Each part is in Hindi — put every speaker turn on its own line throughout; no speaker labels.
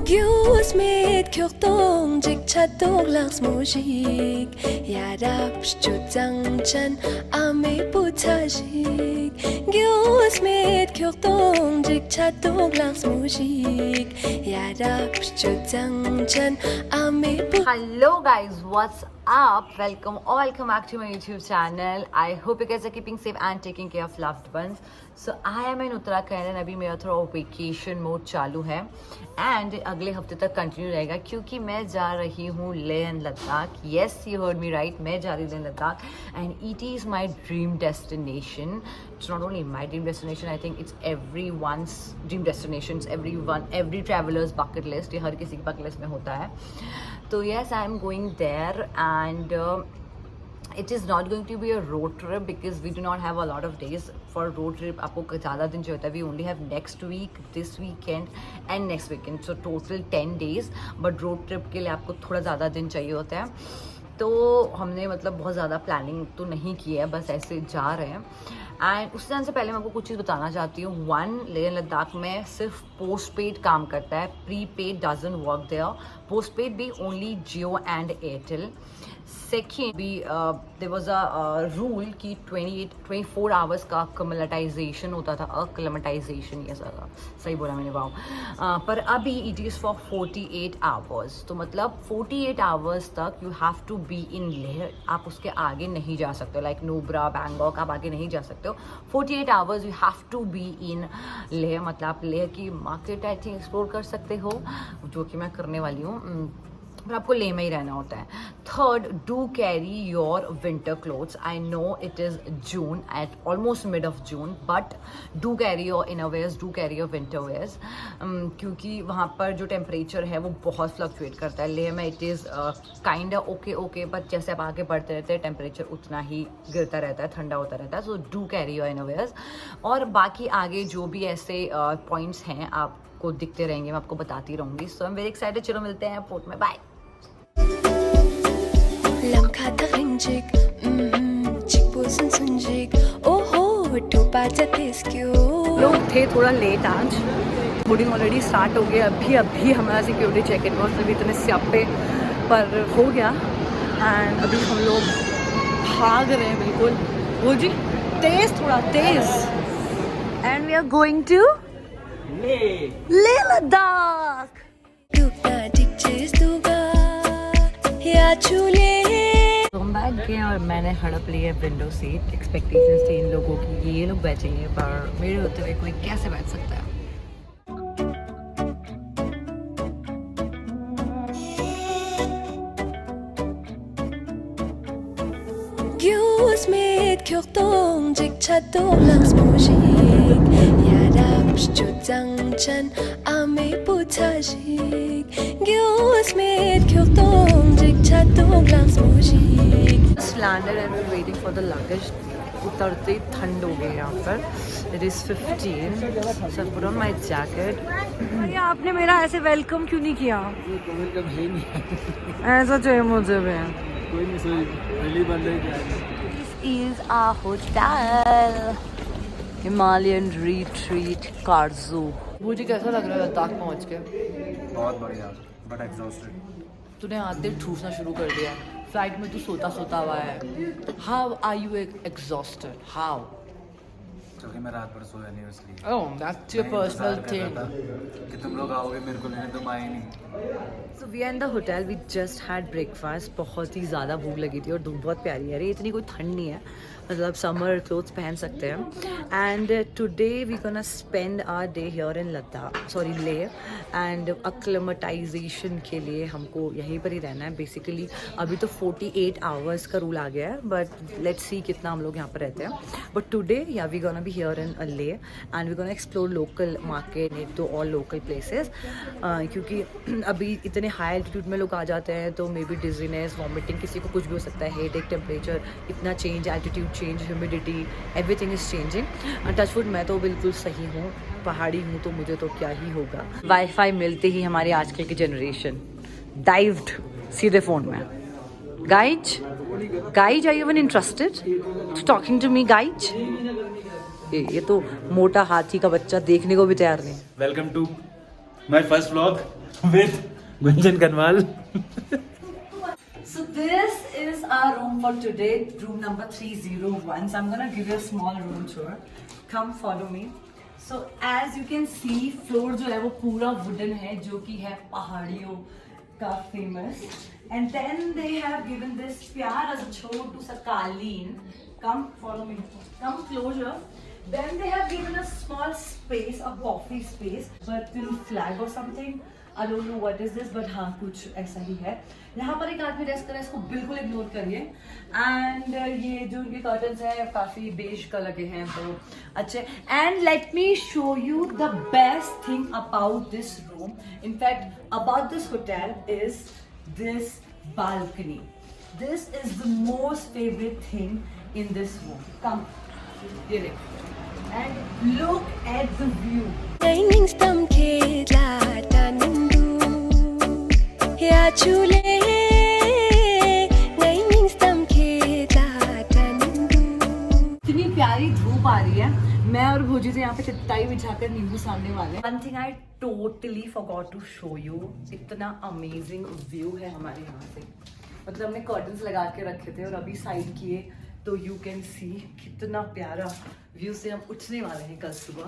Gjort mit Kjortong, Jik Chatong langs Mojik. Yarab Stutang Chan, Ame Putajik. Gjort mit Kjortong, Jik Chatong langs Mojik. Yarab Stutang Chan, Ame Putajik.
Hello guys, what's up? Welcome or welcome back to my YouTube channel. I hope you guys are keeping safe and taking care of loved ones. So I am in Uttarakhand and अभी मेरा थोड़ा वेकेशन मोड चालू है एंड अगले हफ्ते तक कंटिन्यू रहेगा क्योंकि मैं जा रही हूँ Leh and Ladakh. Yes you heard me right, मैं जा रही हूँ Leh Ladakh and it is my dream destination. It's not only my dream destination, I think it's everyone's dream destination. Every traveler's bucket list. ये हर किसी की bucket list में होता है. तो yes, I am going there and it is not going to be a road trip because we do not have a lot of days for road trip. आपको ज़्यादा दिन चाहिए होता है. We only have next week, this weekend and next weekend. So total 10 days. But road trip के लिए आपको थोड़ा ज़्यादा दिन चाहिए होता है. तो हमने मतलब बहुत ज़्यादा प्लानिंग तो नहीं की है, बस ऐसे जा रहे हैं. एंड उससे जाने से पहले मैं आपको कुछ चीज़ बताना चाहती हूँ. वन, लेह लद्दाख में सिर्फ पोस्ट पेड काम करता है, prepaid doesn't work there. Postpaid भी only Jio and Airtel. Second भी देयर वाज अ रूल कि 24 आवर्स का कमलेटाइजेशन होता था. अक्लेमेटाइजेशन, ये सही बोला मैंने, वाओ. पर अभी इट इज़ फॉर 48 आवर्स. तो मतलब 48 आवर्स तक you have to be in Leh. आप उसके आगे नहीं जा सकते. लाइक नुब्रा, बैंगकॉक आप आगे नहीं जा सकते हो. 48 hours you have to be in Leh. मतलब आप लेह की मार्केट आई थिंक एक्सप्लोर कर सकते हो, जो कि मैं करने वाली हूँ. पर आपको लेह में ही रहना होता है. Third, do carry your winter clothes. I know it is June, at almost mid of June, but do carry your inner wears, do carry your winter wears. क्योंकि वहाँ पर जो टेम्परेचर है वो बहुत फ्लक्चुएट करता है. लेह में it is kind okay but जैसे आप आगे बढ़ते रहते हैं टेम्परेचर उतना ही गिरता रहता है, ठंडा होता रहता है. So do carry your inner wears. और बाकी आगे जो भी ऐसे पॉइंट्स हैं आपको दिखते रहेंगे, मैं आपको बताती रहूँगी. सो आई एम वेरी एक्साइटेड. चलो मिलते हैं एयरपोर्ट में. बाय.
Langkah terinjik, चिकबोसन सुंजिक, ओहो टोपा जतेस्क्यो.
लोग थे थोड़ा लेट आज. बोर्डिंग ऑलरेडी स्टार्ट हो गया. अभी हमारा सिक्योरिटी चेक इन हुआ, सभी इतने स्यापे पर हो गया. एंड अभी हम लोग भाग रहे हैं बिल्कुल. वो जी तेज, थोड़ा तेज. And we are going to Leh Ladakh.
Dukta dikjes duga, या चूले.
तो हम बैठ गए और मैंने हड़प ली है विंडो सीट. एक्सपेक्टेशंस थी इन लोगों की कि ये लोग बैठेंगे, पर मेरे होते हुए कोई कैसे बैठ सकता है.
Gjort mit Kjortong, Jik Chatong langs Mojik. Yarab Stutang Chan, Ame Putajik. Gjort mit Kjortong, Jik Chatong langs Mojik.
Just landed and we're waiting for the luggage. उतरते ही ठंड हो गई यहाँ पर. It is 15. So I put on my jacket. अरे आपने मेरा ऐसे वेलकम क्यों नहीं किया? ऐसा चाहिए मुझे भी.
कोई नहीं, सही पहली बार लेके आए.
This is our hotel. Himalayan Retreat Karzu. मुझे कैसा लग रहा है लद्दाख पहुँच के?
बहुत बढ़िया बट एग्जॉस्टेड.
तूने आते ठूसना शुरू कर दिया. फ्लाइट में तू सोता हुआ है. How are you exhausted? How?
क्योंकि मैं रात भर सोया नहीं इसलिए.
Oh, that's your personal thing.
कि तुम लोग आओगे मेरे को लेने, तुम आए नहीं.
So we are in the hotel. We just had breakfast. बहुत ही ज़्यादा भूख लगी थी और धूप बहुत प्यारी है. इतनी कोई ठंड नहीं है, मतलब समर क्लोथ्स पहन सकते हैं. And today we gonna spend our day here in Ladakh, sorry Leh. And acclimatization के लिए हमको यहीं पर ही रहना है बेसिकली. अभी तो 48 आवर्स का रूल आ गया है, बट लेट्स सी कितना हम लोग यहाँ पर रहते हैं. बट टुडे या we gonna be here in Leh and we gonna explore local market to all local places. क्योंकि अभी इतने हाई एल्टीट्यूड में लोग आ जाते हैं तो मे बी डिजीनेस, वॉमिटिंग, किसी को कुछ भी हो सकता है. हेडेक, टेम्परेचर इतना change, altitude change, humidity, everything is changing. Touchwood मैं तो बिल्कुल सही हूँ, पहाड़ी हूँ, तो मुझे तो क्या ही होगा. वाईफाई मिलते ही हमारी आजकल की जनरेशन डाइव्ड सीधे फ़ोन में. Guys, are you even interested to talking to me guys? ये तो मोटा हाथी का बच्चा देखने को भी तैयार नहीं.
Welcome to
My first vlog with Gunjan Kanwal.
So this is our room for today, room number 301. So I'm gonna give you a small room tour. Come follow me. So as you can see, floor जो है वो पूरा wooden है, जो कि है पहाड़ियों का famous. And then they have given this प्यारा सा छोटू सा कालीन. Come follow me. Come closer. Then they have given a small space, a coffee space, but in flag or something. I don't know what is this, but हाँ कुछ ऐसा ही है. यहाँ पर एक आदमी रेस्ट कर रहा है, इसको बिल्कुल इग्नोर करिए. एंड ये जो उनके कर्टन्स हैं काफी बेज कलर के हैं, तो अच्छे. And let me show you the best thing about this room. In fact about this hotel is this balcony. This is the most favorite thing in this room. Come, here it. And look at the view.
Naining stam khela tanandu ya chule naining stam khela tanandu.
इतनी प्यारी धूप आ रही है. मैं और भोजी से यहाँ पे चटाई बिछाकर नींबू सामने वाले. One thing I totally forgot to show you. इतना amazing view है हमारे यहाँ से. मतलब हमने कर्टन्स लगा के रखे थे और अभी साइड किए तो यू कैन सी कितना प्यारा व्यू से हम उठने वाले हैं कल सुबह.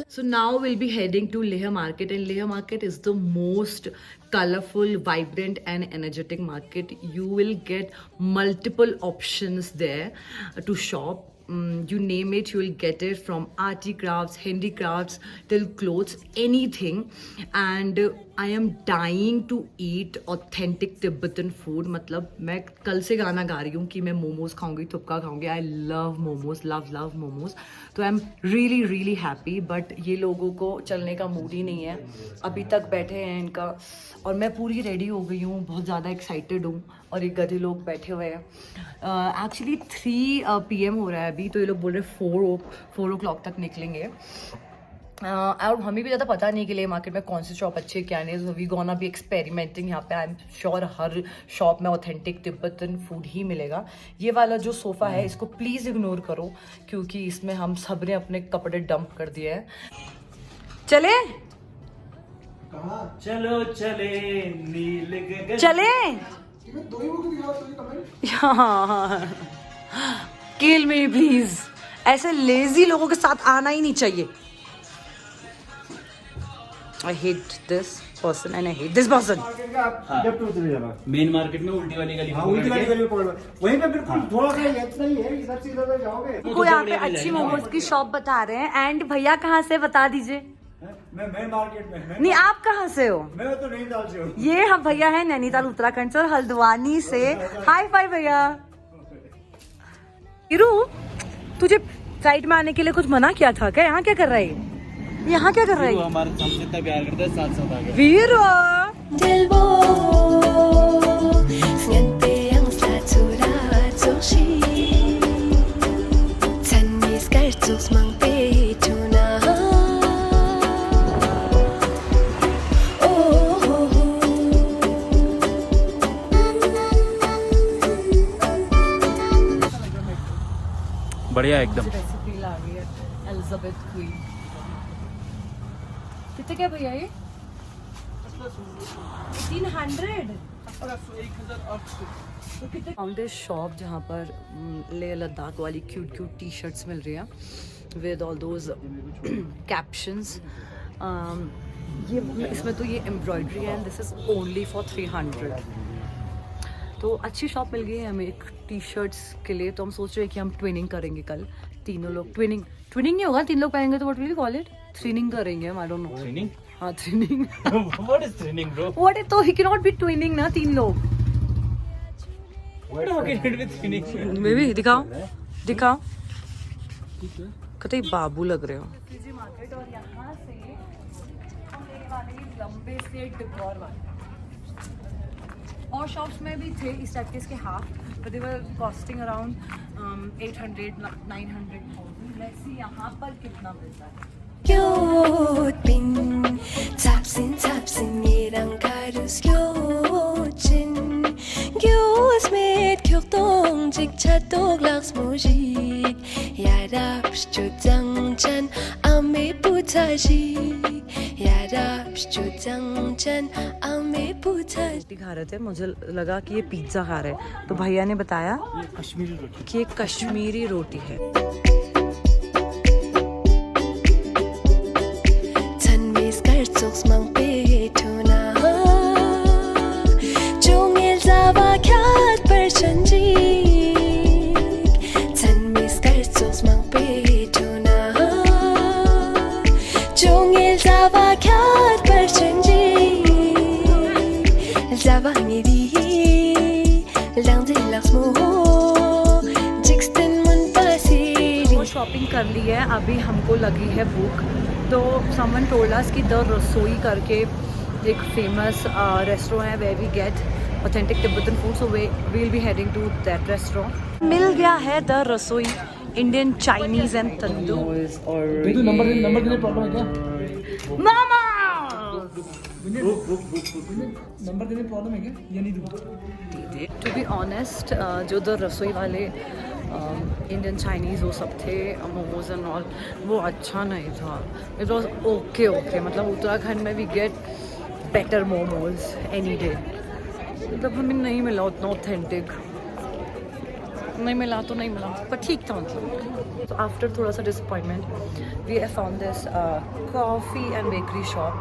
So now we'll be heading to Leh Market, and Leh Market is the most colorful, vibrant and energetic market. You will get multiple options there to shop. You name it, you will get it, from arty crafts, handicrafts till clothes, anything. And I am dying to eat authentic Tibetan food. मतलब मैं कल से गाना गा रही हूँ कि मैं मोमोज खाऊंगी, थुपका खाऊंगी. I love momos, love momos. तो I am really happy. But ये लोगों को चलने का मूड ही नहीं है, अभी तक बैठे हैं इनका. और मैं पूरी रेडी हो गई हूँ, बहुत ज़्यादा एक्साइटेड हूँ. और ये गधे लोग बैठे हुए हैं. एक्चुअली 3 PM हो रहा है अभी, तो ये लोग बोल रहे हैं 4 o'clock तक निकलेंगे. और हमें भी ज़्यादा पता नहीं कि ले मार्केट में कौन से शॉप अच्छे क्या नहीं. So we gonna be experimenting यहाँ पे. आई एम श्योर हर शॉप में ऑथेंटिक तिब्बतन फूड ही मिलेगा. ये वाला जो सोफ़ा है इसको प्लीज़ इग्नोर करो, क्योंकि इसमें हम सब ने अपने कपड़े डंप कर दिए हैं. चले
चलो चले नील गगन.
चले किल मी प्लीज. ऐसे लेजी लोगों के साथ आना ही नहीं चाहिए. I hate this person and I hate this person.
Main market में उल्टी वाली गली.
उल्टी वाली गली में पकड़ लो. वहीं पे बिल्कुल थोड़ा सा इतना ही है, इधर से इधर जाओगे.
को यहाँ पे अच्छी मोमोज की शॉप बता रहे हैं. एंड भैया कहाँ से बता दीजिए.
मैं मेन मार्केट में.
नहीं, आप कहाँ से हो.
मैं तो नैनीताल से हूँ.
ये हम भैया है नैनीताल उत्तराखंड से और हल्द्वानी से. हाई फाई भैया. हीरू, तुझे साइड में आने के लिए कुछ मना किया था क्या? यहाँ क्या कर रहा है? यहाँ क्या कर रहा है?
हमारे हमसे इतना प्यार करता है, साथ आ गया.
वीरो
Dilbo ngante ang sa tura zoshi Chinese kartus mang pe tuna
बढ़िया एकदम.
रेसिपी ला रही है एलिजाबेथ क्वीन. कितने क्या भैया ये? 1800. फाउंड दिस शॉप जहाँ पर लेह लद्दाख वाली क्यूट टी शर्ट्स मिल रही हैं विद ऑल दोज कैप्शंस. ये इसमें तो ये एम्ब्रॉयडरी है. And this is only for 300. तो अच्छी शॉप मिल गई है हमें एक टी शर्ट्स के लिए. तो हम सोच रहे हैं कि हम ट्विनिंग करेंगे कल. तीनों लोग ट्विनिंग नहीं होगा, 3 लोग पहनेंगे तो what will you call it? Threening करेंगे हम. I don't know.
ट्रेनिंग.
हाँ, threening.
What is training, bro?
What is, तो he can not be twinning ना 3 लोग.
What how can it be training?
Baby दिखाओ कतई बाबू लग रहे हो. मार्केट और यहाँ से हम लेने वाले हैं लंबे से डेकोर वाले. और शॉप्स में भी थे इस टाइप के, इसके half, but they were costing around 800-900. Let's see यहाँ पर कितना मिलता है.
Gyotpin tapsin irang karus gyotchin Gyos med kyokdong jik chatog laks mojik 야랍쇼장잔 아메 부타지 야랍쇼장잔 아메 부타지
रोटी खा रहे थे, मुझे लगा कि ये पिज्ज़ा खा रहे हैं, तो भैया ने बताया
कश्मीरी रोटी
कि ये कश्मीरी रोटी है।
찬미 스칼속스망 베투나 종일 잡아 곁벌천지 찬미 스칼속스망 베투나 종일 잡아 곁벌천지 잡아니리 랑딜락스모 직스텐 문파시리
वो शॉपिंग कर ली है, अभी हमको लगी है भूख, तो समवन टोल्ड अस कि द रसोई करके एक फेमस रेस्टोरेंट है where we get authentic Tibetan food, so we will be heading to that restaurant. मिल गया है द रसोई, इंडियन, चाइनीज एंड तंदूर और
नंबर देने प्रॉब्लम है क्या?
मामा
नंबर देने प्रॉब्लम है क्या? ये नहीं दूँ।
टू बी ऑनेस्ट, जो द रसोई वाले इंडियन चाइनीज़ वो सब थे, मोमोज एंड ऑल, वो अच्छा नहीं था। इट वॉज ओके ओके, मतलब उत्तराखंड में we get better momos any day, मतलब हमें नहीं मिला उतना ऑथेंटिक, नहीं मिला तो नहीं मिला, पर ठीक था मतलब। तो आफ्टर थोड़ा सा disappointment we have found this coffee and bakery shop,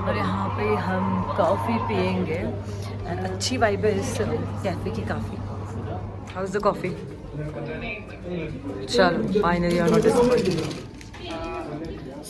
और यहाँ पे हम कॉफ़ी पियेंगे एंड अच्छी वाइब है इस कैफ़े की coffee. How is the coffee? चलो finally are not disappointed.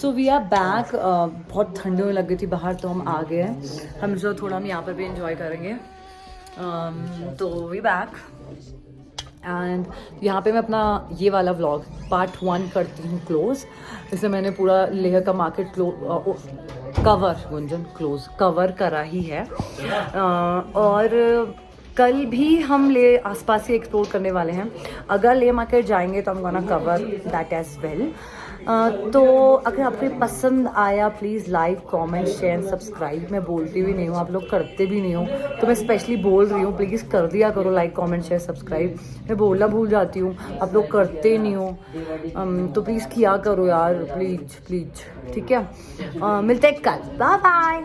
So we are back. बहुत ठंडी होने लग गई थी बाहर, तो हम आ गए हैं। हम जो थोड़ा हम यहाँ पर भी इंजॉय करेंगे। तो वी बैक एंड यहाँ पे मैं अपना ये वाला व्लॉग पार्ट 1 करती हूँ क्लोज़। इससे मैंने पूरा लेह का मार्केट कवर करा ही है। और कल भी हम ले आसपास ही एक्सप्लोर करने वाले हैं। अगर ले मार्केट जाएंगे तो हम gonna cover that as well. तो अगर आपको पसंद आया please like, comment, share, subscribe. मैं बोलती भी नहीं हूँ, आप लोग करते भी नहीं हो, तो मैं स्पेशली बोल रही हूँ, प्लीज़ कर दिया करो लाइक, कमेंट, शेयर, सब्सक्राइब। मैं बोलना भूल जाती हूँ, आप लोग करते नहीं हो, तो प्लीज़ किया करो यार, प्लीज़ प्लीज़, ठीक है। मिलते हैं कल, बाय बाय।